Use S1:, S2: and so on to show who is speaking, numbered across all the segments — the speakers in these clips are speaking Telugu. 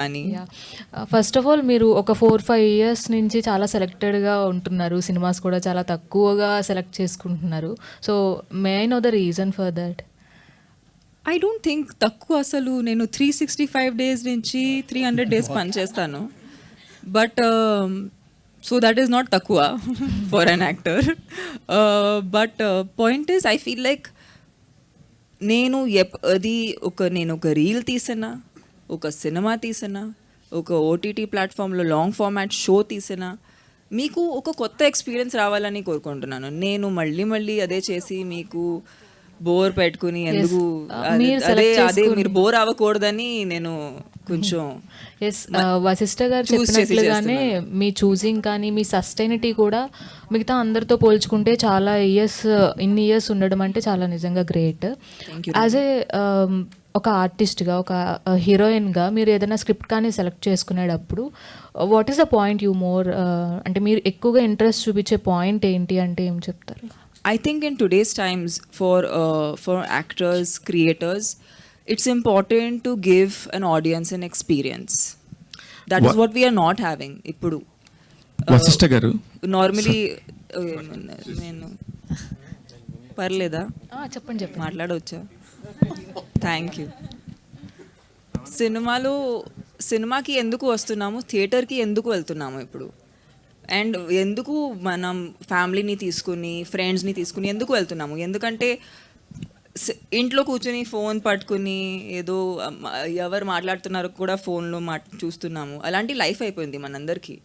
S1: అని.
S2: ఫస్ట్ ఆఫ్ ఆల్ మీరు ఒక 4-5 ఇయర్స్ నుంచి చాలా సెలెక్టెడ్గా ఉంటున్నారు, సినిమాస్ కూడా చాలా తక్కువగా సెలెక్ట్ చేసుకుంటున్నారు. So may I know the reason for that?
S1: I don't think తక్కువ, అసలు నేను 365 డేస్ నుంచి 300 డేస్ పనిచేస్తాను. But so that is not తక్కువ for an actor. But point is I feel like నేను ఒక రీల్ తీసినా, ఒక సినిమా తీసినా, ఒక ఓటీటీ ప్లాట్ఫామ్లో లాంగ్ ఫార్మాట్ షో తీసినా మీకు ఒక కొత్త ఎక్స్పీరియన్స్ రావాలని కోరుకుంటున్నాను. నేను మళ్ళీ అదే చేసి మీకు బోర్ పెట్టుకుని ఎందుకు అదే మీరు బోర్ అవ్వకూడదని నేను కొంచెం
S2: వశిష్ఠ గారు చెప్పినట్లుగానే మీ చూసింగ్ కానీ మీ సస్టైనిటీ కూడా మిగతా అందరితో పోల్చుకుంటే చాలా ఇన్ని ఇయర్స్ ఉండడం అంటే చాలా నిజంగా గ్రేట్. యాజ్ ఏ ఒక ఆర్టిస్ట్గా, ఒక హీరోయిన్గా మీరు ఏదైనా స్క్రిప్ట్ కానీ సెలెక్ట్ చేసుకునేటప్పుడు what is the point you more అంటే మీరు ఎక్కువగా ఇంట్రెస్ట్ చూపించే పాయింట్ ఏంటి అంటే ఏం చెప్తారు?
S1: I think in today's times for actors, creators, it's important to give an audience an experience. That is what we are not having. Ippudu
S3: Vashishtha గారు
S1: normally నేను పర్లేదా
S2: చెప్పండి
S1: మాట్లాడవచ్చా? Thank you. సినిమాకి ఎందుకు వస్తున్నాము, థియేటర్కి ఎందుకు వెళ్తున్నాము ఇప్పుడు, అండ్ ఎందుకు మనం ఫ్యామిలీని తీసుకుని ఫ్రెండ్స్ని తీసుకుని ఎందుకు వెళ్తున్నాము? ఎందుకంటే ఇంట్లో కూర్చుని ఫోన్ పట్టుకుని ఏదో ఎవరు మాట్లాడుతున్నారో కూడా ఫోన్లో చూస్తున్నాము. అలాంటి లైఫ్ అయిపోయింది మనందరికీ.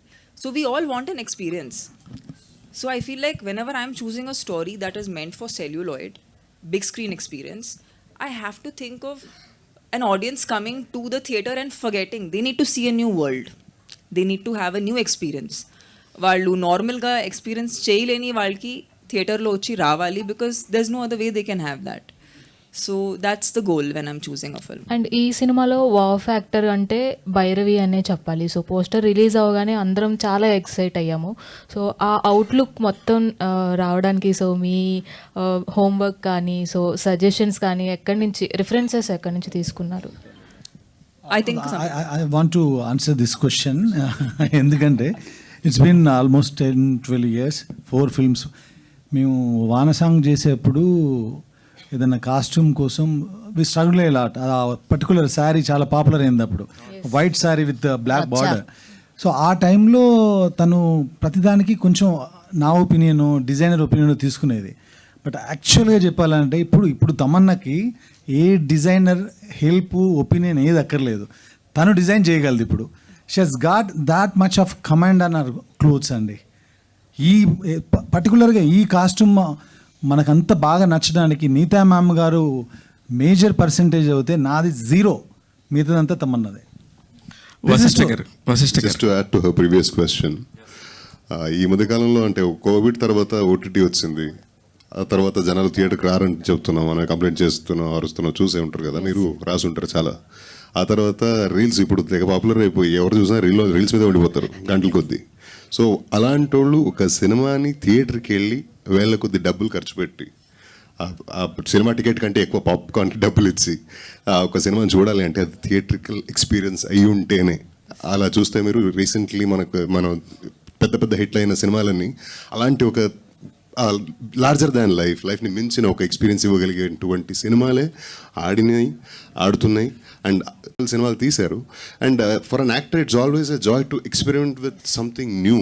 S1: So we all want an experience. So I feel like when ever I'm choosing a story that is meant for celluloid, big screen experience, I have to think of an audience coming to the theatre and forgetting. They need to see a new world. They need to have a new experience. వాళ్ళు నార్మల్గా ఎక్స్పీరియన్స్ చేయలేని వాళ్ళకి థియేటర్లో వచ్చి రావాలి, because there is no other way they can have that. So that's the goal when I'm choosing a film.
S2: And ఈ సినిమాలో వావ్ ఫ్యాక్టర్ అంటే భైరవి అనే చెప్పాలి. సో పోస్టర్ రిలీజ్ అవగానే అందరం చాలా ఎక్సైట్ అయ్యాము. సో ఆ అవుట్లుక్ మొత్తం రావడానికి సో మీ హోంవర్క్ కానీ, సో సజెషన్స్ కానీ రిఫరెన్సెస్ ఎక్కడి నుంచి తీసుకున్నారు?
S4: I want to answer this question ఎందుకంటే it's been almost 10-12 years, 4 films. మేము వానసాంగ్ చేసేప్పుడు ఏదైనా కాస్ట్యూమ్ కోసం వి స్ట్రగుల్ అయ్యేలాట్. ఆ పర్టికులర్ శారీ చాలా పాపులర్ అయింది అప్పుడు, white sari with black border. So ఆ టైంలో తను ప్రతిదానికి కొంచెం నా ఒపీనియన్, డిజైనర్ ఒపీనియన్ తీసుకునేది. బట్ యాక్చువల్గా చెప్పాలంటే ఇప్పుడు తమన్నాకి ఏ డిజైనర్ హెల్ప్, ఒపీనియన్ ఏది అక్కర్లేదు. తను డిజైన్ చేయగలదు. ఇప్పుడు she has got that much of command on our clothes అండి. ఈ పర్టికులర్గా ఈ కాస్ట్యూమ్ మనకంత బాగా నచ్చడానికి Neeta ma'am garu major percentage అవుతే నాది 0, మిగతాదంతా తమన్నదే.
S5: Just to add to her previous question, ఈ మధ్యకాలంలో అంటే కోవిడ్ తర్వాత ఓటీటీ వచ్చింది. ఆ తర్వాత జనాలు థియేటర్కి రారని చెప్తున్నాం, మనం కంప్లైంట్ చేస్తున్నాం, అరుస్తున్నాం, చూసే ఉంటారు కదా, మీరు రాసి ఉంటారు చాలా. ఆ తర్వాత రీల్స్ ఇప్పుడు తెగ పాపులర్ అయిపోయి ఎవరు చూసినా రీల్స్ మీద ఉండిపోతారు గంటల కొద్దీ. సో అలాంటి వాళ్ళు ఒక సినిమాని థియేటర్కి వెళ్ళి వేల కొద్ది డబ్బులు ఖర్చు పెట్టి, ఆ సినిమా టికెట్ కంటే ఎక్కువ పాప్కార్న్కి డబ్బులు ఇచ్చి ఒక సినిమాని చూడాలి అంటే అది థియేట్రికల్ ఎక్స్పీరియన్స్ అయి ఉంటేనే. అలా చూస్తే మీరు రీసెంట్లీ మనం పెద్ద హిట్లు అయిన సినిమాలన్నీ అలాంటి ఒక లార్జర్ దాన్ లైఫ్ని మించిన ఒక ఎక్స్పీరియన్స్ ఇవ్వగలిగేటువంటి సినిమాలే ఆడుతున్నాయి అండ్ సినిమాలు తీశారు. And for an actor it's always a joy to experiment with something new,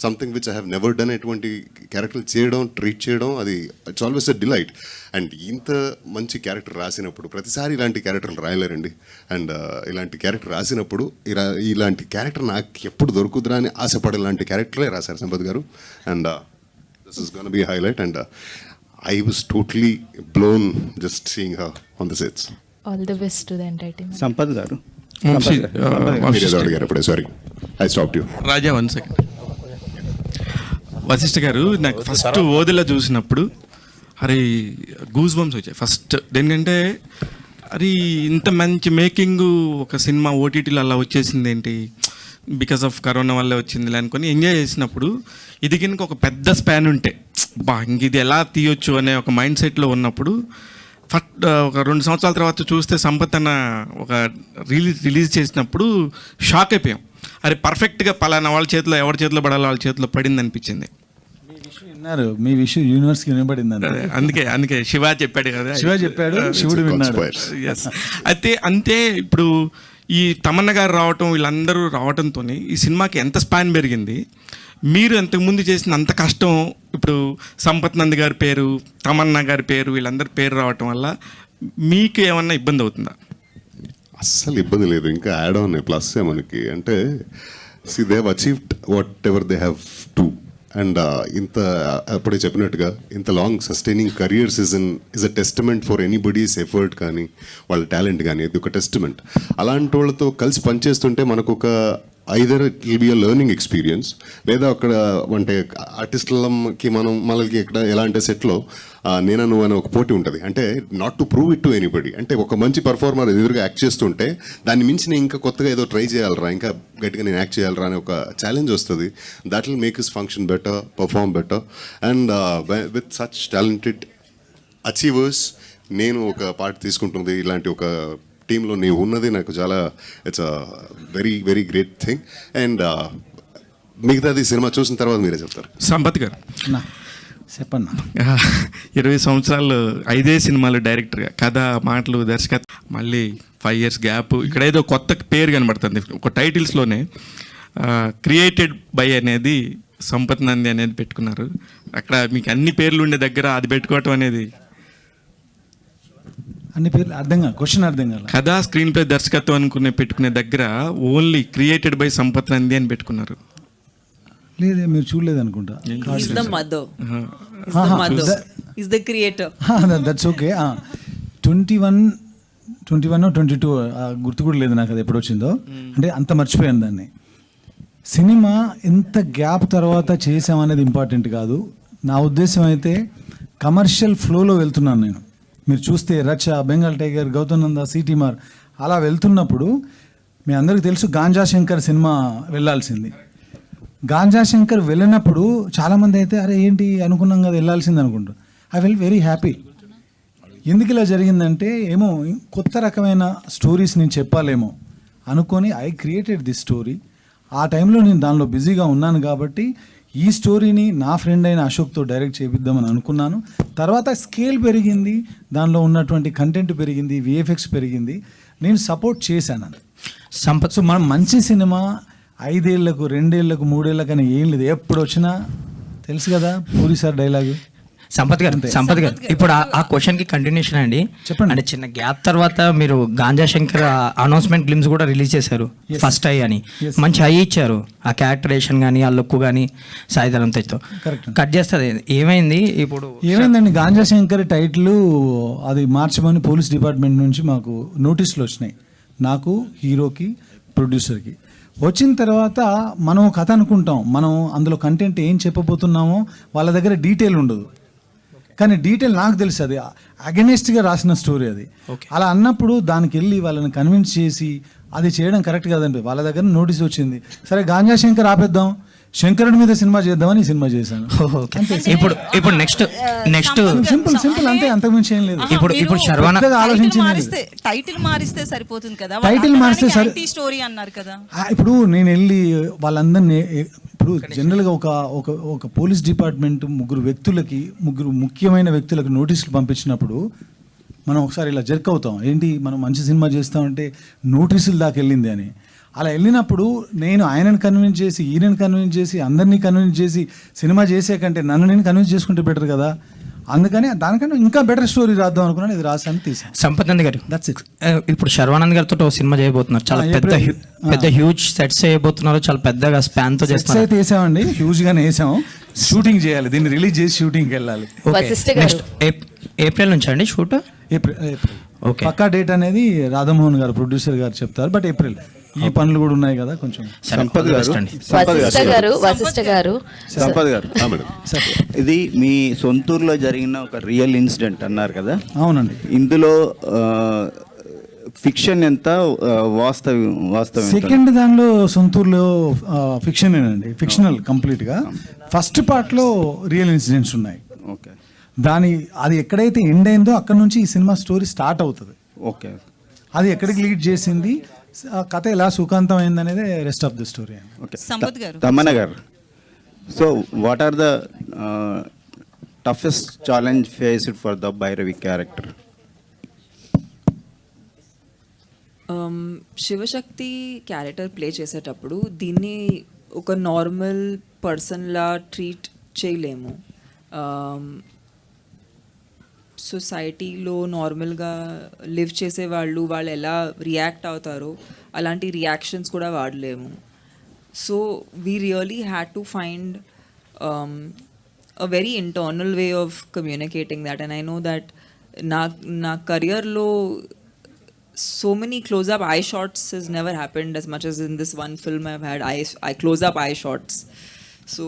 S5: something which I have never done. ఎటువంటి క్యారెక్టర్ చేయడం, ట్రీట్ చేయడం, అది it's always a delight. And ఇంత మంచి క్యారెక్టర్ రాసినప్పుడు ప్రతిసారి ఇలాంటి క్యారెక్టర్లు రాయలేరండి. అండ్ ఇలాంటి క్యారెక్టర్ రాసినప్పుడు ఇలాంటి క్యారెక్టర్ నాకు ఎప్పుడు దొరుకుతురా అని ఆశపడే లాంటి క్యారెక్టరే రాశారు సంపత్ గారు. And this is going to be a highlight, and I was totally blown just seeing her on the sets.
S2: All the best to the entire team.
S3: Sampath గారు,
S5: sorry, I stopped you.
S3: Raja 1 second. Vashishtha గారు, నాకు ఫస్ట్ ఓదిలా చూసినప్పుడు అరే గూస్ బంప్స్ వచ్చాయి ఫస్ట్. ఎందుకంటే అరే ఇంత మంచి మేకింగ్ ఒక సినిమా ఓటీటీలో అలా వచ్చేసింది ఏంటి, బికాస్ ఆఫ్ కరోనా వల్లే వచ్చింది అనుకొని ఎంజాయ్ చేసినప్పుడు, ఇది కనుక ఒక పెద్ద స్పాన్ ఉంటే ఇంక ఇది ఎలా తీయొచ్చు అనే ఒక మైండ్ సెట్లో ఉన్నప్పుడు ఫస్ట్ ఒక 2 సంవత్సరాల తర్వాత చూస్తే సంపత్ అన్న ఒక రిలీజ్ చేసినప్పుడు షాక్ అయిపోయాం. అరే పర్ఫెక్ట్గా పలానా వాళ్ళ చేతిలో ఎవరి చేతిలో పడాలో వాళ్ళ చేతిలో పడింది అనిపించింది.
S4: విన్నారు మీ విషయం యూనివర్స్కి వినబడింది
S3: అదే, అందుకే శివ చెప్పాడు కదా,
S4: శివ చెప్పాడు, శివుడు విన్నాడు.
S3: ఎస్. అయితే అంతే ఇప్పుడు ఈ తమన్న గారు రావటం, వీళ్ళందరూ రావటంతో ఈ సినిమాకి ఎంత స్పాన్ పెరిగింది. మీరు అంతకుముందు చేసిన అంత కష్టం ఇప్పుడు సంపత్ నంద్ గారి పేరు, తమన్నా గారి పేరు, వీళ్ళందరి పేరు రావటం వల్ల మీకు ఏమన్నా ఇబ్బంది అవుతుందా?
S5: అస్సలు ఇబ్బంది లేదు, ఇంకా యాడ్ ఆన్ ప్లస్ మనకి. అంటే see they have achieved what ever they have to. And ఇంత అప్పుడే చెప్పినట్టుగా ఇంత long sustaining career's is a testament for anybody's effort కానీ వాళ్ళ టాలెంట్ కానీ, ఇది ఒక టెస్టిమెంట్. అలాంటి వాళ్ళతో కలిసి పనిచేస్తుంటే మనకు ఒక either it will be a learning experience, లేదా అక్కడ అంటే ఆర్టిస్టులకి మనకి ఇక్కడ ఎలా అంటే సెట్లో నేను నువ్వు అనే ఒక పోటీ ఉంటుంది. అంటే not to prove it to anybody. అంటే ఒక మంచి పర్ఫార్మర్ ఎదురుగా యాక్ట్ చేస్తుంటే దాన్ని మించి నేను ఇంకా కొత్తగా ఏదో ట్రై చేయాలరా, ఇంకా గట్టిగా నేను యాక్ట్ చేయాలరా అనే ఒక ఛాలెంజ్ వస్తుంది. That will make his function better, perform better. And with such talented achievers నేను ఒక పార్ట్ తీసుకుంటుంది. ఇలాంటి ఒక టీంలో నీవు ఉన్నది నాకు చాలా it's a very very great thing. And మిగతాది సినిమా చూసిన తర్వాత మీరే చెప్తారు.
S3: సంపత్ గారు
S4: చెప్పన్నా,
S3: 20 సంవత్సరాలు 5 సినిమాలు డైరెక్టర్గా, కథ, మాటలు, దర్శకత్వం, మళ్ళీ 5 years గ్యాప్. ఇక్కడ ఏదో కొత్త పేరు కనబడుతుంది ఒక టైటిల్స్లోనే. క్రియేటెడ్ బై అనేది సంపత్ నంది అనేది పెట్టుకున్నారు. అక్కడ మీకు అన్ని పేర్లు ఉండే దగ్గర అది పెట్టుకోవటం అనేది
S4: అన్ని పేర్లు అర్థం కాదు, క్వశ్చన్ అర్థం కాదు.
S3: కథ, స్క్రీన్ ప్లే, దర్శకత్వం పెట్టుకునే దగ్గర only created by Sampath Nandi అని పెట్టుకున్నారు.
S4: లేదే, మీరు చూడలేదు అనుకుంటా.
S1: He's the mother. He's the creator.
S4: That's okay. 21 or 22 గుర్తు కూడా లేదు నాకు, అది ఎప్పుడు వచ్చిందో. అంటే అంత మర్చిపోయాను దాన్ని. సినిమా ఎంత గ్యాప్ తర్వాత చేసామనేది ఇంపార్టెంట్ కాదు. నా ఉద్దేశం అయితే కమర్షియల్ ఫ్లోలో వెళ్తున్నాను నేను. మీరు చూస్తే రచ్చ, బెంగాల్ టైగర్, గౌతమ్ నంద, సిటీ మార్ అలా వెళ్తున్నప్పుడు మీ అందరికీ తెలుసు గాంజా శంకర్ సినిమా వెళ్ళాల్సింది. గాంజా శంకర్ వెళ్ళినప్పుడు చాలామంది అయితే అరే ఏంటి అనుకున్నాం కదా వెళ్ళాల్సింది అనుకుంటారు. I fell very happy. ఎందుకు ఇలా జరిగిందంటే ఏమో కొత్త రకమైన స్టోరీస్ నేను చెప్పాలేమో అనుకొని ఐ క్రియేటెడ్ దిస్ స్టోరీ. ఆ టైంలో నేను దానిలో బిజీగా ఉన్నాను కాబట్టి ఈ స్టోరీని నా ఫ్రెండ్ అయిన అశోక్తో డైరెక్ట్ చేపిద్దామని అనుకున్నాను. తర్వాత స్కేల్ పెరిగింది, దానిలో ఉన్నటువంటి కంటెంట్ పెరిగింది, విఎఫ్ఎక్స్ పెరిగింది, నేను సపోర్ట్ చేశాను. సంపత్ సో మనం మంచి సినిమా 5 ఏళ్లకు 2 ఏళ్లకు 3 ఏళ్ళకు అని ఏం లేదు, ఎప్పుడు వచ్చినా తెలుసు కదా పూరి సార్ డైలాగు.
S6: సంపత్ గారు ఇప్పుడు ఆ క్వశ్చన్ కి కంటిన్యూషన్ అండి.
S4: చెప్పండి.
S6: అంటే చిన్న గ్యాప్ తర్వాత మీరు గాంజా శంకర్ అనౌన్స్మెంట్ గ్లిమ్స్ కూడా రిలీజ్ చేశారు. ఫస్ట్ ఐ అని మంచి హై ఇచ్చారు. ఆ క్యారెక్టరేషన్ కానీ, ఆ లుక్ కానీ సాయిధరం తేజ్తో కట్ చేస్తుంది. ఏమైంది ఇప్పుడు?
S4: ఏమైందండి, గాంజా శంకర్ టైటిల్ అది మార్చమని పోలీస్ డిపార్ట్మెంట్ నుంచి మాకు నోటీసులు వచ్చినాయి, నాకు, హీరోకి, ప్రొడ్యూసర్కి. వచ్చిన తర్వాత మనం కథ అనుకుంటాం, మనం అందులో కంటెంట్ ఏం చెప్పబోతున్నామో వాళ్ళ దగ్గర డీటెయిల్ ఉండదు. కానీ డీటెయిల్ నాకు తెలుసు, అది అగెనిస్ట్గా రాసిన స్టోరీ అది. అలా అన్నప్పుడు దానికి వెళ్ళి వాళ్ళని కన్విన్స్ చేసి అది చేయడం కరెక్ట్ కాదండి. వాళ్ళ దగ్గర నోటీస్ వచ్చింది, సరే గాంజా శంకర్ ఆపేద్దాం, శంకరుడి మీద సినిమా చేద్దామని సినిమా చేశాను.
S6: ఇప్పుడు నెక్స్ట్
S4: సింపుల్ అంతే, అంతకుమించి ఏం లేదు.
S6: ఇప్పుడు శర్వాన
S4: ఆలోచించింది
S7: టైటిల్ మారిస్తే సరిపోతుంది కదా.
S4: టైటిల్ మారిస్తే
S7: స్టోరీ అన్నారు కదా.
S4: ఇప్పుడు నేను వెళ్ళి వాళ్ళందరినీ, ఇప్పుడు జనరల్గా ఒక పోలీస్ డిపార్ట్మెంట్ ముగ్గురు ముఖ్యమైన వ్యక్తులకు నోటీసులు పంపించినప్పుడు మనం ఒకసారి ఇలా జర్క్ అవుతాం, ఏంటి మనం మంచి సినిమా చేస్తామంటే నోటీసులు దాకా వెళ్ళింది అని. అలా వెళ్ళినప్పుడు నేను ఆయనను కన్విన్స్ చేసి, ఈయనను కన్విన్స్ చేసి, అందరినీ కన్విన్స్ చేసి సినిమా చేసే కంటే నన్ను నేను కన్విన్స్ చేసుకుంటే బెటర్ కదా. అందుకని దానికన్నా ఇంకా బెటర్ స్టోరీ రాద్దాం అనుకున్నాను, ఇది రాసాను, తీసాను.
S6: సంపత్ నంది గారు,
S4: దట్స్ ఇట్.
S6: ఇప్పుడు శర్వానంద్ గారితో ఒక సినిమా చేయబోతున్నారు. చాలా పెద్ద హ్యూజ్ సెట్స్ చేయబోతున్నారు. చాలా పెద్దగా స్పాన్ తో చేస్తారు.
S4: అయితే వేసామండి, హ్యూజ్ గానే వేసాము. షూటింగ్ చేయాలి, దీన్ని రిలీజ్ చేసి షూటింగ్కి వెళ్ళాలి.
S6: నెక్స్ట్ ఏప్రిల్ నుంచి అండి షూట్?
S4: ఏప్రిల్ పక్కా డేట్ అనేది రాధామోహన్ గారు, ప్రొడ్యూసర్ గారు చెప్తారు. బట్ ఏప్రిల్ ఈ పనులు కూడా ఉన్నాయి కదా కొంచెం.
S8: సంపత్ గారు, ఇది మీ సొంతూరులో జరిగిన ఒక రియల్ ఇన్సిడెంట్ అన్నారు కదా. అవునండి. ఇందులో ఫిక్షన్ ఎంత, వాస్తవం?
S4: సెకండ్ దానిలో సొంతూరులో ఫిక్షనేనండి, ఫిక్షనల్ కంప్లీట్గా. ఫస్ట్ పార్ట్లో రియల్ ఇన్సిడెంట్స్ ఉన్నాయి.
S8: ఓకే.
S4: అది ఎక్కడైతే ఎండ్ అయిందో అక్కడ నుంచి ఈ సినిమా స్టోరీ స్టార్ట్ అవుతుంది.
S8: ఓకే.
S4: అది ఎక్కడికి లీడ్ చేసింది, ఆ కథ ఎలా సుఖాంతం అయింది అనేది రెస్ట్ ఆఫ్ ది స్టోరీ అండి.
S8: Okay.
S7: Sampath garu.
S8: Tamannaah garu, so what are the toughest challenge faced for the Bhairavi character?
S1: Shivashakti character play చేసేటప్పుడు దీన్ని ఒక నార్మల్ పర్సన్లా ట్రీట్ చేయలేము. సొసైటీలో నార్మల్గా లివ్ చేసే వాళ్ళు ఎలా రియాక్ట్ అవుతారో అలాంటి రియాక్షన్స్ కూడా వాడలేము. So we really had to find a very internal way of communicating that, and I know that na career lo so many close up eye shots has never happened as much as in this one film I've had I close up eye shots. So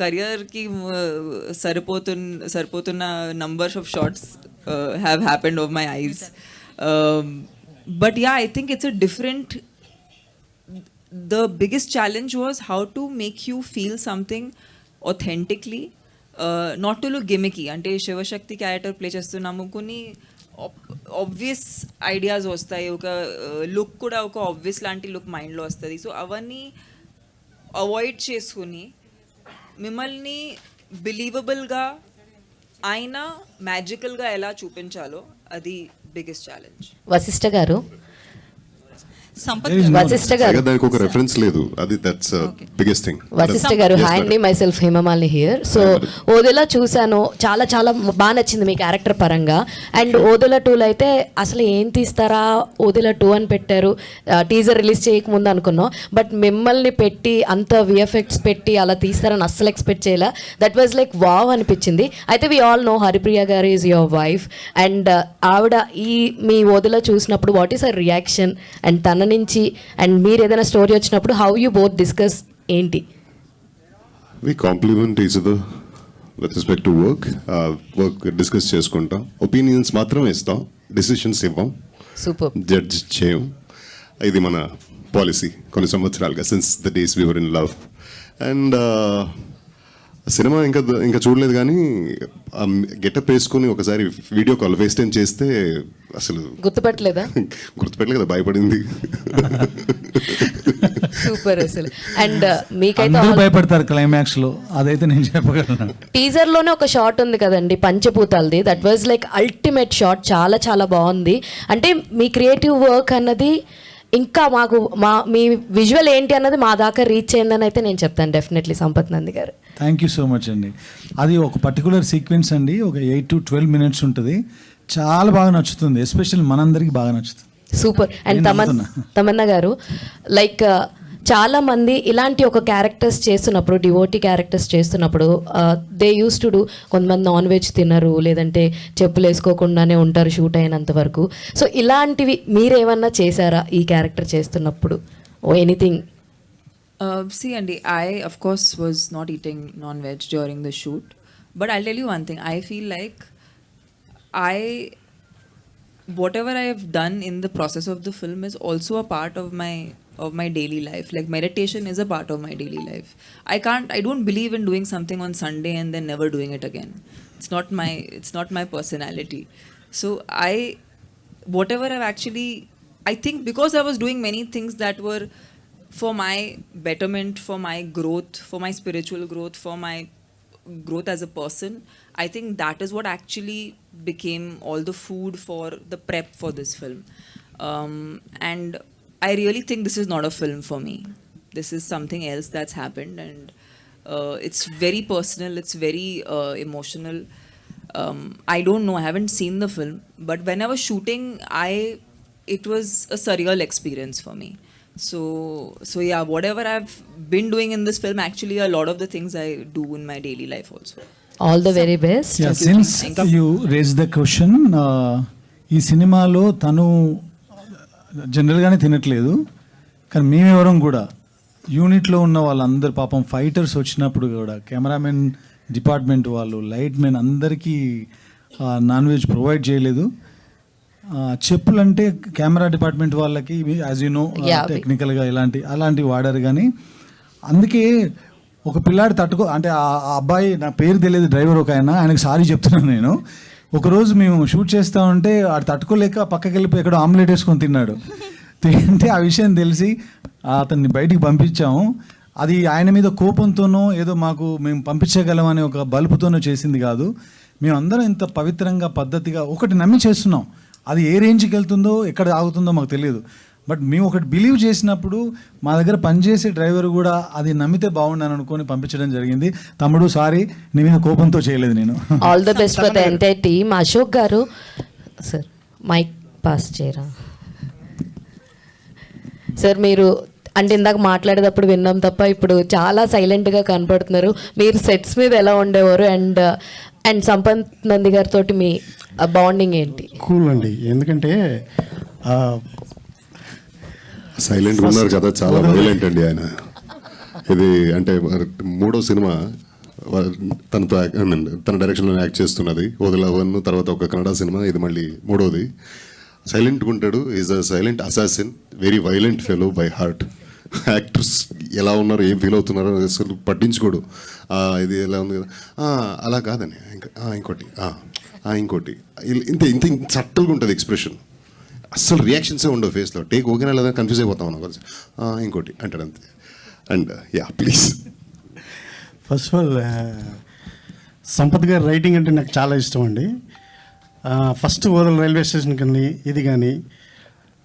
S1: career ki saripotuna numbers of shots have happened of my eyes, but yeah, I think it's a different, the biggest challenge was how to make you feel something authentically, not to look gimmicky. అంటే శివశక్తి క్యారెక్టర్ ప్లే చేస్తున్నాము, కొన్ని ఆబ్వియస్ ఐడియాస్ వస్తాయి, ఒక లుక్ కూడా ఒక ఆబ్వియస్ లాంటి లుక్ మైండ్లో వస్తుంది. సో అవన్నీ అవాయిడ్ చేసుకుని మిమ్మల్ని బిలీవబుల్గా అయినా మ్యాజికల్గా ఎలా చూపించాలో అది బిగ్గెస్ట్ ఛాలెంజ్.
S2: వశిష్ఠ గారు,
S7: సంపత్
S4: There is
S7: గారు.
S4: no-
S2: వశిష్ఠ గారు,
S5: దానికి ఒక రెఫరెన్స్ లేదు, అది that's biggest thing.
S2: Vashishtha garu, hi అండి, myself Hemamalini here. So Odela చూశాను, చాలా చాలా బాగా నచ్చింది మీ క్యారెక్టర్ పరంగా. అండ్ ఓదెలా 2లో అయితే అసలు ఏం తీస్తారా, ఓదెలా 2 అని పెట్టారు, టీజర్ రిలీజ్ చేయకముందు అనుకున్నాం. బట్ మిమ్మల్ని పెట్టి అంత విఎఫ్ఎక్స్ పెట్టి అలా తీస్తారని అస్సలు ఎక్స్పెక్ట్ చేయలే. దట్ వాజ్ లైక్ వావ్ అనిపించింది. అయితే వి ఆల్ నో హరిప్రియ గారు ఈజ్ యువర్ వైఫ్, అండ్ ఆవిడ ఈ మీ ఓదెలా చూసినప్పుడు what is her reaction, and తన నుంచి అండ్ మీరు ఏదైనా స్టోరీ వచ్చినప్పుడు హౌ యూ బోత్ డిస్కస్ ఏంటి?
S5: We compliment each other with respect to work discuss చేసుకుంటాం, ఒపీనియన్స్ మాత్రమే ఇస్తాం, డెసిషన్స్ ఇవ్వం,
S2: సూపర్.
S5: జడ్జ్ చేయం. ఇది మన పాలసీ కొన్ని సంవత్సరాలుగా, since the days we were in love. And సినిమా ఇంకా చూడలేదు, కానీ గెటప్ వేసుకుని ఒకసారి వీడియో కాల్ ఫేస్ టైం చేస్తే అసలు
S2: గుర్తుపట్టలేదా?
S5: గుర్తుపెట్టలే కదా, భయపడింది.
S2: సూపర్ అసలు. అండ్ మీకైతే
S4: అందరూ భయపడతారు క్లైమాక్స్ లో, అదైతే నేను చెప్పగలను.
S2: టీజర్ లోనే ఒక షాట్ ఉంది కదండి పంచభూతాలది, that was like ultimate shot, చాలా చాలా బాగుంది. అంటే మీ క్రియేటివ్ వర్క్ అన్నది ఇంకా మాకు మీ విజువల్ ఏంటి అన్నది మా దాకా రీచ్ అయిందని అయితే నేను చెప్తాను డెఫినెట్లీ. సంపత్ నంది గారు,
S4: థ్యాంక్ యూ సో మచ్ అండి. అది ఒక పర్టికులర్ సీక్వెన్స్ అండి, ఒక 8 to 12 minutes ఉంటుంది, చాలా బాగా నచ్చుతుంది, ఎస్పెషల్లీ మనందరికి బాగా నచ్చుతుంది.
S2: సూపర్. అండ్ తమన్నా గారు, లైక్ చాలా మంది ఇలాంటి ఒక క్యారెక్టర్స్ చేస్తున్నప్పుడు, డివోటీ క్యారెక్టర్స్ చేస్తున్నప్పుడు దే యూస్ టు డూ, కొంతమంది నాన్ వెజ్ తినరు, లేదంటే చెప్పులు వేసుకోకుండానే ఉంటారు షూట్ అయినంత వరకు. సో ఇలాంటివి మీరేమన్నా చేశారా ఈ క్యారెక్టర్ చేస్తున్నప్పుడు, ఓ anything?
S1: See, Andy, I of course was not eating non-veg during the shoot, but I'll tell you one thing. I feel like whatever I have done in the process of the film is also a part of my daily life. Like meditation is a part of my daily life. I don't believe in doing something on Sunday and then never doing it again. It's not my personality. So whatever I've actually, I think because I was doing many things that were for my betterment, for my growth, for my spiritual growth, for my growth as a person, I think that is what actually became all the food for the prep for this film. And I really think this is not a film for me. This is something else that's happened, and it's very personal, it's very emotional. I don't know, I haven't seen the film, but when I was shooting, it was a surreal experience for me. So yeah, whatever I've been doing in this film, actually a lot of the things I do in my daily life also.
S2: All the very best.
S4: Since you raise the question, ఈ సినిమాలో తను జనరల్గానే తినట్లేదు, కానీ మేమెవరం కూడా యూనిట్లో ఉన్న వాళ్ళందరూ పాపం ఫైటర్స్ వచ్చినప్పుడు కూడా కెమెరామెన్ డిపార్ట్మెంట్ వాళ్ళు, లైట్ మెన్ అందరికీ నాన్ వెజ్ ప్రొవైడ్ చేయలేదు. చెప్పులు అంటే కెమెరా డిపార్ట్మెంట్ వాళ్ళకి యాజ్ యూ నో టెక్నికల్గా అలాంటివి వాడారు, కానీ అందుకే ఒక పిల్లాడు అంటే ఆ అబ్బాయి, నా పేరు తెలియదు, డ్రైవర్ ఒక ఆయనకి సారీ చెప్తున్నాను నేను. ఒకరోజు మేము షూట్ చేస్తూ ఉంటే ఆడు తట్టుకోలేక పక్కకి వెళ్ళిపోయి ఎక్కడో ఆమ్లెట్ వేసుకొని తిన్నాడు. తింటే ఆ విషయం తెలిసి అతన్ని బయటికి పంపించాము. అది ఆయన మీద కోపంతోనో ఏదో మేము పంపించగలమనే ఒక బలుపుతోనో చేసింది కాదు. మేమందరం ఇంత పవిత్రంగా పద్ధతిగా ఒకటి నమ్మి చేస్తున్నాం. అది ఏ రేంజ్కి వెళ్తుందో ఎక్కడ ఆగుతుందో మాకు తెలియదు. బట్ మేము ఒకటి బిలీవ్ చేసినప్పుడు మా దగ్గర పనిచేసే డ్రైవర్ కూడా అది నమ్మితే బాగుండని అనుకొని పంపించడం జరిగింది. తమ్ముడు సారీ, నీ మీద కోపంతో చేయలేదు నేను.
S9: All the best for the entire team. Ashok garu sir mic pass చేయరా సార్. మీరు అంటే ఇందాక మాట్లాడేటప్పుడు విన్నాం తప్ప ఇప్పుడు చాలా సైలెంట్గా కనపడుతున్నారు. మీరు సెట్స్ మీద ఎలా ఉండేవారు అండ్ సంపత్ నంది గారితో మీ బాండింగ్ ఏంటి?
S10: కూల్ అండి, ఎందుకంటే
S5: సైలెంట్ ఉన్నారు కదా, చాలా వైలెంట్ అండి ఆయన. ఇది అంటే 3వ సినిమా తనతో తన డైరెక్షన్లో యాక్ట్ చేస్తున్నది. వదిలవన్ తర్వాత ఒక కన్నడ సినిమా, ఇది మళ్ళీ 3వది. సైలెంట్గా ఉంటాడు, is a silent assassin, very violent fellow by heart. Actors ఎలా ఉన్నారు, ఏం ఫీల్ అవుతున్నారో అసలు పట్టించుకోడు. ఇది ఎలా ఉంది కదా, అలా కాదని, ఇంకోటి ఇంకోటి, ఇంత ఇంత సట్టల్గా ఉంటుంది ఎక్స్ప్రెషన్. అస్సలు రియాక్షన్సే ఉండవు ఫేస్లో. టేక్ ఓకేనా లేదా కన్ఫ్యూజ్ అయిపోతాం మనం కలిసి. ఇంకోటి అంటాడు అంతే. And yeah please.
S10: First of all Sampath గారి రైటింగ్ అంటే నాకు చాలా ఇష్టం అండి. ఫస్ట్ ఓదల్ రైల్వే స్టేషన్ కానీ ఇది కానీ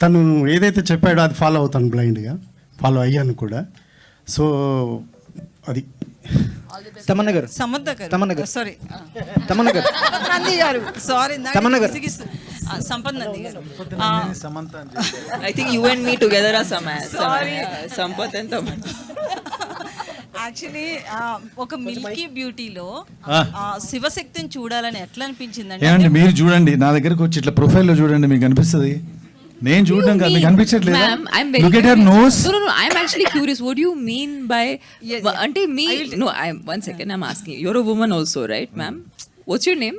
S10: తను ఏదైతే చెప్పాడో అది ఫాలో అవుతాను, బ్లైండ్గా ఫాలో అయ్యాను కూడా. సో అది
S6: తమన్నా గారు,
S7: సమర్థ గారు,
S6: తమన్నా గారు,
S7: సారీ
S6: తమన్నా గారు,
S7: నంది గారు, సారీ
S6: తమన్నా గారు,
S7: సంపత్ నంది గారు.
S1: I think you and me together are Sampath and Tamanna.
S7: Actually ఒక మిల్కీ బ్యూటీలో శివశక్తిని చూడాలని ఎట్లా అనిపించిందండి?
S4: ఏమండి మీరు చూడండి, నా దగ్గరకు వచ్చి ఇట్లా ప్రొఫైల్లో చూడండి, మీకు అనిపిస్తుంది. నేను చూడడం కాదు, మీకు అనిపించట్లేదా?
S1: Ma'am, I'm very
S4: Look at her
S1: curious.
S4: nose.
S1: No, I'm actually curious. What do you mean by?
S7: Yes,
S1: Ante me? No, one second. I'm asking. You're a woman also, right, ma'am? What's your name?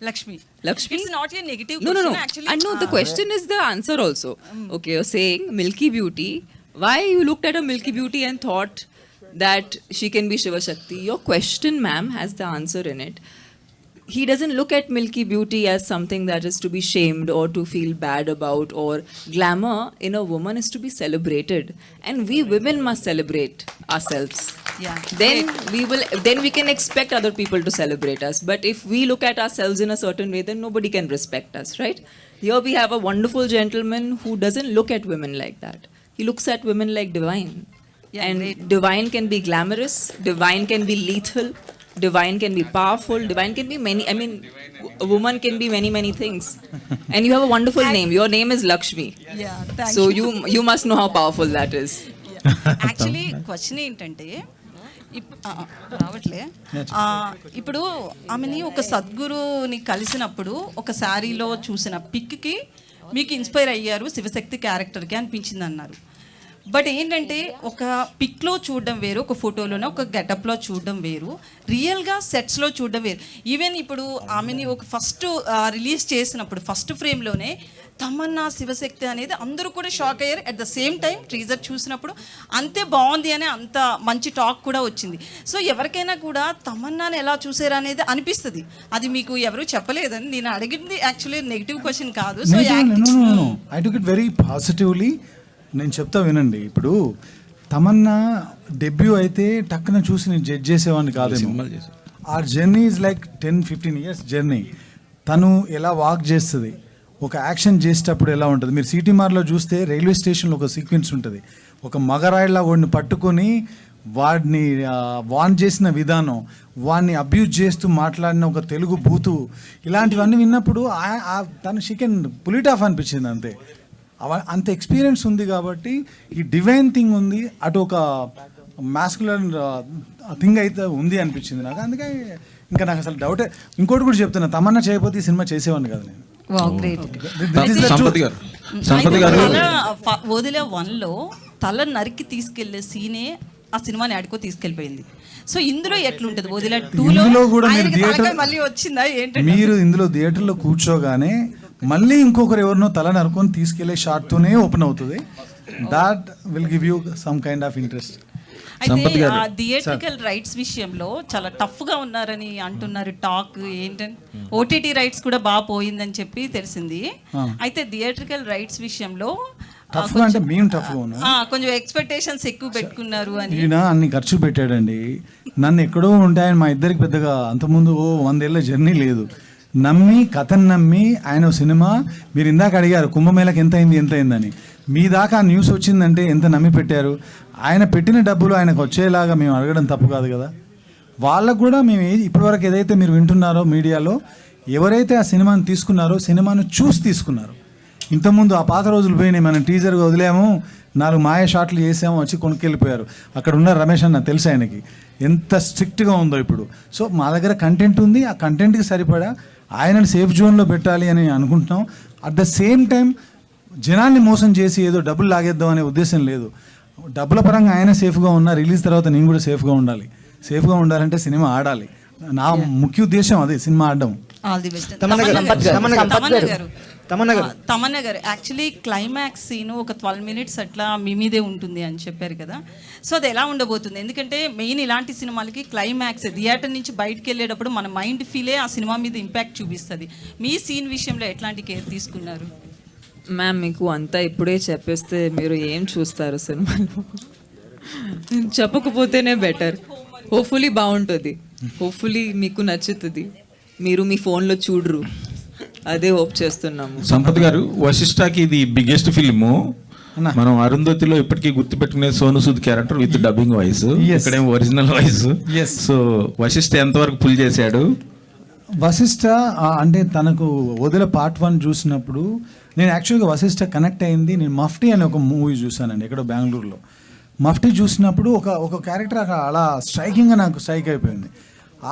S7: Lakshmi.
S1: Lakshmi?
S7: It's not a negative
S1: No.
S7: question, actually.
S1: I know the question is the answer also. Okay, you're saying Milky Beauty. Why you looked at a Milky Beauty and thought that she can be Shiva Shakti? Your question, ma'am, has the answer in it. He doesn't look at Milky Beauty as something that is to be shamed or to feel bad about, or glamour in a woman is to be celebrated, and we women must celebrate ourselves.
S7: Yeah.
S1: Then we can expect other people to celebrate us. But if we look at ourselves in a certain way, then nobody can respect us, right? Here we have a wonderful gentleman who doesn't look at women like that. He looks at women like divine.
S7: Yeah,
S1: And
S7: great.
S1: divine can be glamorous, divine can be lethal, divine can be powerful, divine can be many. I mean, a woman can be many, many things. And you have a wonderful name. Your name is Lakshmi.
S7: Yeah, thank
S1: So
S7: you.
S1: you must know how powerful that is.
S7: Actually question ఏంటంటే రావట్లే. ఇప్పుడు ఆమెని ఒక సద్గురుని కలిసినప్పుడు ఒక శారీలో చూసిన పిక్కి మీకు ఇన్స్పైర్ అయ్యారు శివశక్తి క్యారెక్టర్కి అనిపించింది అన్నారు. బట్ ఏంటంటే ఒక పిక్లో చూడడం వేరు, ఒక ఫోటోలోనే ఒక గెటప్లో చూడడం వేరు, రియల్గా సెట్స్లో చూడడం వేరు. ఈవెన్ ఇప్పుడు ఆమెని ఒక ఫస్ట్ రిలీజ్ చేసినప్పుడు ఫస్ట్ ఫ్రేమ్లోనే తమన్నా శివశక్తి అనేది అందరూ కూడా షాక్ అయ్యారు. At the same time teaser చూసినప్పుడు అంతే బాగుంది అని అంత మంచి టాక్ కూడా వచ్చింది. సో ఎవరికైనా కూడా తమన్నాని ఎలా చూసారు అనేది అనిపిస్తుంది. అది మీకు ఎవరు చెప్పలేదని నేను అడిగింది యాక్చువల్లీ నెగిటివ్ క్వశ్చన్ కాదు. So
S4: I took it very positively. నేను చెప్తా వినండి. ఇప్పుడు తమన్నా డెబ్యూ అయితే టక్కున చూసి నేను జడ్జ్ చేసేవాడిని కాదేమో. ఆ journey is like 10-15 years journey. తను ఎలా వాక్ చేస్తుంది, ఒక యాక్షన్ చేసేటప్పుడు ఎలా ఉంటుంది. మీరు సిటీమార్లో చూస్తే రైల్వే స్టేషన్లో ఒక సీక్వెన్స్ ఉంటుంది. ఒక మగరాయిలా వాడిని పట్టుకొని వాడిని వాన్ చేసిన విధానం, వాడిని అబ్యూజ్ చేస్తూ మాట్లాడిన ఒక తెలుగు బూతు, ఇలాంటివన్నీ విన్నప్పుడు తను షీకెన్ పులిట్ ఆఫ్ అనిపించింది అంతే. అంత ఎక్స్పీరియన్స్ ఉంది కాబట్టి ఈ డివైన్ థింగ్ ఉంది, అటు ఒక మాస్కులర్ థింగ్ అయితే ఉంది అనిపించింది నాకు. అందుకే ఇంకా నాకు అసలు డౌటే. ఇంకోటి కూడా చెప్తున్నా, తమన్నా చేయకపోతే ఈ సినిమా చేసేవాడిని కదా నేను.
S7: వదిలే 1లో తల నరికి తీసుకెళ్లే సీనే ఆ సినిమాని ఆడుకో తీసుకెళ్ళిపోయింది. సో ఇందులో ఎట్లుంటది? వదిలే 2లో
S4: కూడా
S7: మళ్ళీ వచ్చిందా ఏంటంటే
S4: మీరు ఇందులో థియేటర్లో కూర్చోగానే మళ్ళీ ఇంకొకరు ఎవరినో తల నరుకొని తీసుకెళ్లే షాట్తోనే ఓపెన్ అవుతుంది. That will give you some kind of interest.
S7: అయితే ఆ థియేట్రికల్ రైట్స్ విషయంలో చాలా టఫ్ గా ఉన్నారని అంటున్నారు. టాక్ ఏంటంటే ఓటీటీ రైట్స్ కూడా బాగా పోయిందని చెప్పి తెలిసింది. అయితే థియేట్రికల్ రైట్స్ విషయంలో
S4: టఫ్ అంటే మేము టఫ్గా ఉన్నాం.
S7: కొంచెం ఎక్స్పెక్టేషన్స్ ఎక్కువ పెట్టుకున్నారు అని.
S4: ఈయన అన్ని ఖర్చు పెట్టాడండి. నన్ను ఎక్కడో ఉంటాయని మా ఇద్దరికి పెద్దగా అంతకుముందు 100 ఏళ్ళ జర్నీ లేదు. నమ్మి కథను నమ్మి ఆయన సినిమా, మీరు ఇందాక అడిగారు కుంభమేళకి ఎంత అయిందని, మీ దాకా న్యూస్ వచ్చిందంటే ఎంత నమ్మి పెట్టారు. ఆయన పెట్టిన డబ్బులు ఆయనకు వచ్చేలాగా మేము అడగడం తప్పు కాదు కదా. వాళ్ళకు కూడా మేము ఇప్పటివరకు ఏదైతే మీరు వింటున్నారో మీడియాలో, ఎవరైతే ఆ సినిమాను తీసుకున్నారో సినిమాను చూసి తీసుకున్నారు. ఇంతకుముందు ఆ పాత రోజులు పోయినాయి, మనం టీజర్గా వదిలాము, 4 మాయ షాట్లు చేసాము, వచ్చి కొనుక్కెళ్ళిపోయారు. అక్కడ ఉన్న రమేష్ అన్న తెలుసు ఆయనకి ఎంత స్ట్రిక్ట్గా ఉందో ఇప్పుడు. సో మా దగ్గర కంటెంట్ ఉంది, ఆ కంటెంట్కి సరిపడా ఆయనను సేఫ్ జోన్లో పెట్టాలి అని అనుకుంటున్నాం. అట్ ద సేమ్ టైం జనాన్ని మోసం చేసి ఏదో డబ్బులు లాగేద్దాం అనే ఉద్దేశం లేదు. డబ్బుల పరంగా ఆయన సేఫ్గా ఉన్నా, రిలీజ్ తర్వాత నేను కూడా సేఫ్గా ఉండాలి. సేఫ్గా ఉండాలంటే సినిమా ఆడాలి. నా ముఖ్య ఉద్దేశం అదే, సినిమా ఆడడం.
S7: All the best. తమన్నా గారు యాక్చువల్లీ క్లైమాక్స్ సీన్ ఒక 12 minutes అట్లా మీ మీదే ఉంటుంది అని చెప్పారు కదా. సో అది ఎలా ఉండబోతుంది? ఎందుకంటే మెయిన్ ఇలాంటి సినిమాలకి క్లైమాక్స్ థియేటర్ నుంచి బయటకు వెళ్ళేటప్పుడు మన మైండ్ ఫీలే ఆ సినిమా మీద ఇంపాక్ట్ చూపిస్తుంది. మీ సీన్ విషయంలో ఎట్లాంటి కేర్ తీసుకున్నారు?
S1: మ్యామ్, మీకు అంతా ఇప్పుడే చెప్పేస్తే మీరు ఏం చూస్తారు సినిమాలో? చెప్పకపోతేనే బెటర్. హోప్ఫుల్లీ బాగుంటుంది, హోప్ఫుల్లీ మీకు నచ్చుతుంది, మీరు మీ ఫోన్లో చూడరు, అదే హోప్ చేస్తున్నాము.
S11: సంపత్ గారు, వశిష్ఠకి ఇది బిగ్గెస్ట్ ఫిల్ము. మనం అరుంధతిలో ఇప్పటికీ గుర్తుపెట్టుకునే Sonu Sood character with dubbing voice, ఇక్కడేమో ఒరిజినల్ వాయిస్. సో వశిష్ఠ ఎంతవరకు పుల్ చేశాడు?
S4: వశిష్ఠ అంటే తనకు వదిల పార్ట్ 1 చూసినప్పుడు నేను యాక్చువల్గా వశిష్ఠ కనెక్ట్ అయింది. నేను మఫ్టీ అనే ఒక మూవీ చూసానండి ఎక్కడో బెంగళూరులో. మఫ్టీ చూసినప్పుడు ఒక క్యారెక్టర్ అలా స్ట్రైకింగ్గా నాకు స్ట్రైక్ అయిపోయింది.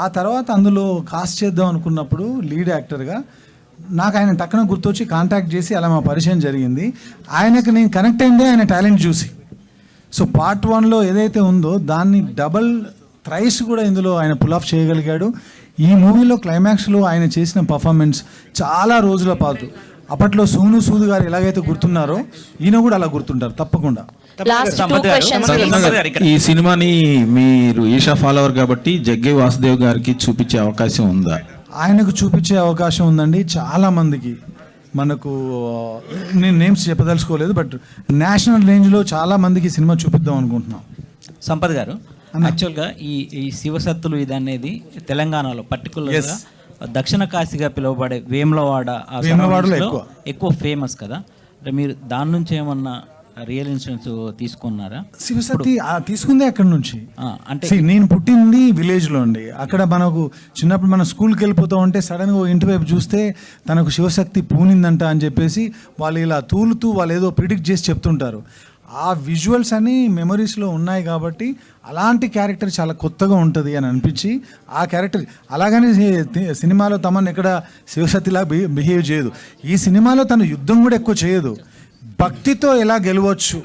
S4: ఆ తర్వాత అందులో కాస్ట్ చేద్దాం అనుకున్నప్పుడు లీడ్ యాక్టర్గా నాకు ఆయన టక్కున గుర్తొచ్చి కాంటాక్ట్ చేసి అలా మా పరిచయం జరిగింది. ఆయనకు నేను కనెక్ట్ అయిందే ఆయన టాలెంట్ చూసి. సో పార్ట్ 1లో ఏదైతే ఉందో దాన్ని డబల్ థ్రైస్ కూడా ఇందులో ఆయన పుల్ ఆఫ్ చేయగలిగాడు. ఈ మూవీలో క్లైమాక్స్లో ఆయన చేసిన పర్ఫార్మెన్స్ చాలా రోజుల పాటు, అప్పట్లో సోను సూద్ గారు ఎలాగైతే గుర్తున్నారో ఈయన కూడా అలా గుర్తుంటారు తప్పకుండా.
S11: ఈ సినిమాని మీరు ఈషా ఫాలోవర్ కాబట్టి జగ్గే వాసుదేవ్ గారికి చూపించే అవకాశం ఉందా?
S4: ఆయనకు చూపించే అవకాశం ఉందండి. చాలామందికి మనకు నేను నేమ్స్ చెప్పదలుచుకోలేదు, బట్ నేషనల్ రేంజ్లో చాలామందికి సినిమా చూపిద్దాం అనుకుంటున్నాం.
S12: సంపత్ గారు, యాక్చువల్గా ఈ శివసత్తులు ఇది అనేది తెలంగాణలో పర్టికులర్గా దక్షిణ కాశీగా పిలువబడే వేములవాడలో ఎక్కువ ఫేమస్ కదా. మీరు దాని నుంచి ఏమన్నా రియల్ ఇన్సిడెంట్స్ తీసుకున్నారా?
S4: శివసత్తి తీసుకుందే అక్కడ నుంచి. అంటే నేను పుట్టింది విలేజ్లో అండి. అక్కడ మనకు చిన్నప్పుడు మనం స్కూల్కి వెళ్ళిపోతూ ఉంటే సడన్గా ఇంటి వైపు చూస్తే తనకు శివశక్తి పూనిందంట అని చెప్పేసి వాళ్ళు ఇలా తూలుతూ వాళ్ళు ఏదో ప్రిడిక్ట్ చేసి చెప్తుంటారు. ఆ విజువల్స్ అన్నీ మెమరీస్లో ఉన్నాయి కాబట్టి అలాంటి క్యారెక్టర్ చాలా కొత్తగా ఉంటుంది అని అనిపించి ఆ క్యారెక్టర్ అలాగని సినిమాలో తమను ఎక్కడ శివశక్తిలా బిహేవ్ చేయదు. ఈ సినిమాలో తను యుద్ధం కూడా ఎక్కువ చేయదు, భక్తితో ఎలా గెలవచ్చు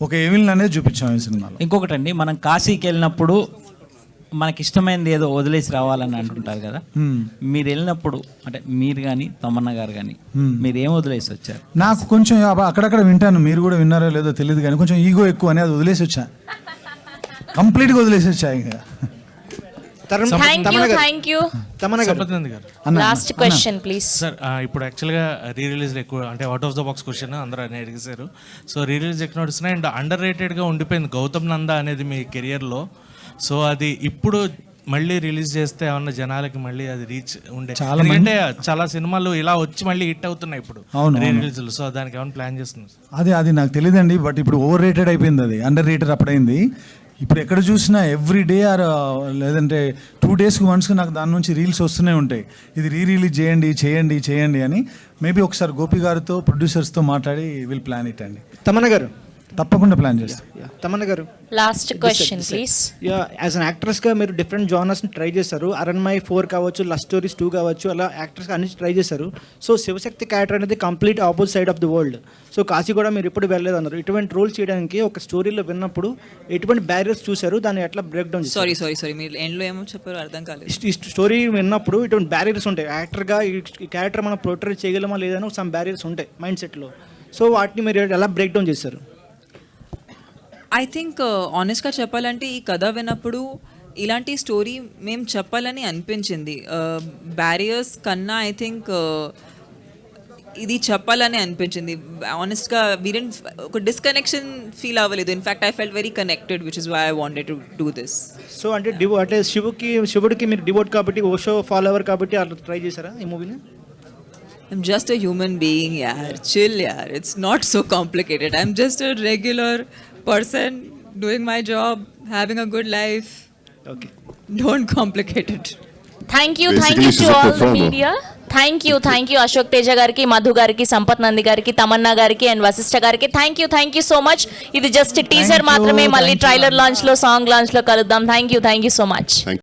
S4: ఒక ఎవిల్ అనేది చూపించాం ఈ సినిమాలో.
S12: ఇంకొకటి అండి, మనం కాశీకి వెళ్ళినప్పుడు మనకి ఇష్టమైనది ఏదో వదిలేసి రావాలని అంటుంటారు కదా. మీరు వెళ్ళినప్పుడు అంటే మీరు కానీ తమన్నా గారు కానీ మీరు ఏం వదిలేసి వచ్చారు?
S4: నాకు కొంచెం అక్కడక్కడ వింటాను, మీరు కూడా విన్నారో లేదో తెలియదు కానీ కొంచెం ఈగో ఎక్కువ అని అది వదిలేసి వచ్చా, కంప్లీట్గా వదిలేసి వచ్చా. ఇంకా
S9: లాస్ట్ క్వశ్చన్ ప్లీజ్
S13: సార్. ఇప్పుడు యాక్చువల్గా రీ రిలీజ్ ఎక్కువ అంటే out of the box question అందరూ అని అడిగేశారు. సో రీ రిలీజ్ ఎక్కువ నడుస్తున్నాయి అండ్ అండర్ రేటెడ్గా ఉండిపోయింది గౌతమ్ నందా అనేది మీ కెరియర్లో. సో అది ఇప్పుడు మళ్ళీ రిలీజ్ చేస్తే ఏమన్నా జనాలకి మళ్ళీ అది రీచ్ ఉండే, ఎందుకంటే చాలా సినిమాలు ఇలా వచ్చి మళ్ళీ హిట్ అవుతున్నాయి ఇప్పుడు రీ రిలీజ్లు. సో దానికి ఏమైనా ప్లాన్ చేస్తున్నారు?
S4: అది నాకు తెలియదండి, బట్ ఇప్పుడు ఓవర్ రేటెడ్ అయిపోయింది, అది అండర్ రేటెడ్ అప్పుడైంది. ఇప్పుడు ఎక్కడ చూసినా ఎవ్రీ డే ఆర్ లేదంటే 2 daysకి వన్స్కి నాకు దాని నుంచి రీల్స్ వస్తూనే ఉంటాయి, ఇది రిలీజ్ చేయండి అని. మేబీ ఒకసారి గోపి గారితో ప్రొడ్యూసర్స్తో మాట్లాడి విల్ ప్లాన్ ఇట్ అండి.
S14: తమన్నా గారు
S4: తప్పకుండా ప్లాన్ చేస్తాం.
S14: తమన్నా గారు,
S9: last question please.
S14: As an యాక్ట్రెస్గా మీరు డిఫరెంట్ జానర్స్ని ట్రై చేశారు. అరణ్మయ్ 4 కావచ్చు, లవ్ స్టోరీస్ 2 కావచ్చు, అలా యాక్టర్స్గా అన్ని ట్రై చేశారు. సో శివశక్తి క్యారెక్టర్ అనేది complete opposite side of the world. So Kashi కూడా మీరు ఎప్పుడు వెళ్ళలేదు అన్నారు. ఇటువంటి రోల్ చేయడానికి ఒక స్టోరీలో విన్నప్పుడు ఎటువంటి బ్యారియర్స్ చూశారు, దాన్ని ఎట్లా బ్రేక్ డౌన్?
S1: సారీ మీరు ఎండ్లో ఏమో చెప్పారు అర్థం కాలేదు.
S14: ఈ స్టోరీ విన్నప్పుడు ఇటువంటి బ్యారియర్స్ ఉంటాయి, యాక్టర్గా ఈ క్యారెక్టర్ మనం పోర్ట్రేట్ చేయగలమా లేదని సమ్ బ్యారియర్స్ ఉంటాయి మైండ్ సెట్లో. సో వాటిని మీరు ఎలా బ్రేక్ డౌన్ చేశారు?
S1: ఐ థింక్ ఆనెస్ట్గా చెప్పాలంటే ఈ కథ విన్నప్పుడు ఇలాంటి స్టోరీ మేము చెప్పాలని అనిపించింది. బ్యారియర్స్ కన్నా ఐ థింక్ ఇది చెప్పాలని అనిపించింది. ఆనెస్ట్గా వీరెంట్ ఒక డిస్కనెక్షన్ ఫీల్ అవ్వలేదు. In fact I felt very connected, which is why I wanted to do this.
S14: So అంటే అంటే శివుడికి మీరు డివోట్ కాబట్టి ఓషో ఫాలోవర్ కాబట్టి అట్లా ట్రై చేశారా ఈ మూవీని?
S1: I'm just a human being, yaar. Chill, yaar. It's not so complicated. I'm just a regular person doing my job, having a good life.
S14: Okay.
S1: Don't complicate it.
S15: Thank you
S5: Basically, she's
S15: to
S5: a
S15: all the
S5: performer.
S15: Media. Thank you Ashok Teja గారికి, మధు గారికి, సంపత్ నంది గారికి, తమన్నా గారికి అండ్ వశిష్ఠ గారికి థ్యాంక్ యూ సో మచ్. ఇది జస్ట్ టీజర్ మాత్రమే. మళ్ళీ ట్రైలర్ లాంచ్ లో, సాంగ్ లాంచ్ లో కలుద్దాం. Thank you so much.